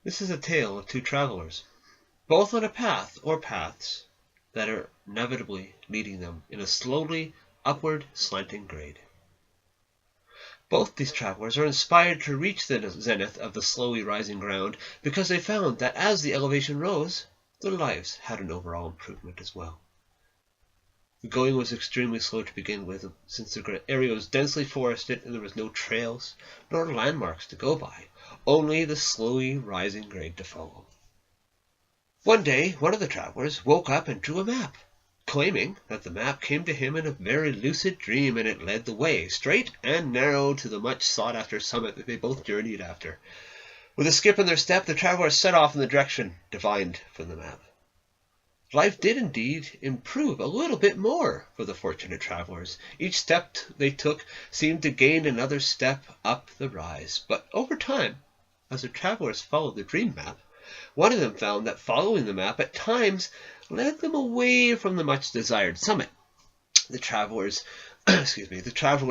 This is a tale of two travelers, both on a path or paths that are inevitably leading them in a slowly upward slanting grade. Both these travelers are inspired to reach the zenith of the slowly rising ground because they found that as the elevation rose, their lives had an overall improvement as well. The going was extremely slow to begin with, since the area was densely forested and there was no trails nor landmarks to go by, only the slowly rising grade to follow. One day, one of the travelers woke up and drew a map, claiming that the map came to him in a very lucid dream and it led the way, straight and narrow, to the much sought-after summit that they both journeyed after. With a skip in their step, the travelers set off in the direction divined from the map. Life did indeed improve a little bit more for the fortunate travelers. Each step they took seemed to gain another step up the rise. But over time, as the travelers followed the dream map, one of them found that following the map at times led them away from the much desired summit. The traveler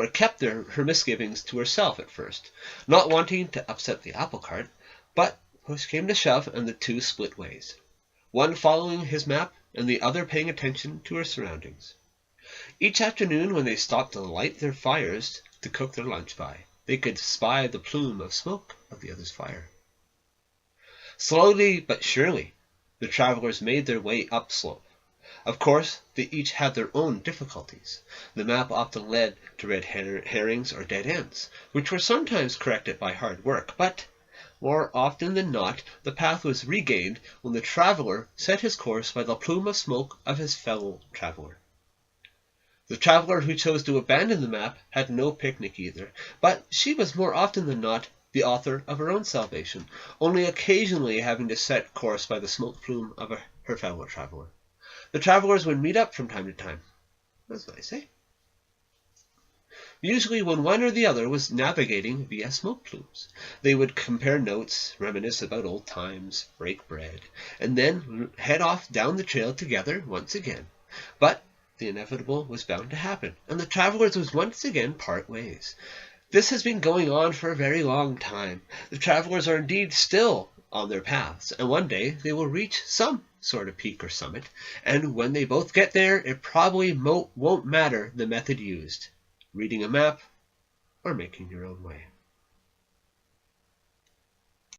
kept her misgivings to herself at first, not wanting to upset the apple cart, but push came to shove and the two split ways, one following his map and the other paying attention to her surroundings. Each afternoon when they stopped to light their fires to cook their lunch by, they could spy the plume of smoke of the other's fire. Slowly but surely, the travelers made their way upslope. Of course, they each had their own difficulties. The map often led to red herrings or dead ends, which were sometimes corrected by hard work, but more often than not, the path was regained when the traveler set his course by the plume of smoke of his fellow traveler. The traveler who chose to abandon the map had no picnic either, but she was more often than not the author of her own salvation, only occasionally having to set course by the smoke plume of her fellow traveler. The travelers would meet up from time to time. That's nice, eh? Usually when one or the other was navigating via smoke plumes, they would compare notes, reminisce about old times, break bread, and then head off down the trail together once again. But the inevitable was bound to happen, and the travelers would once again part ways. This has been going on for a very long time. The travelers are indeed still on their paths, and one day they will reach some sort of peak or summit, and when they both get there, it probably won't matter the method used, reading a map or making your own way.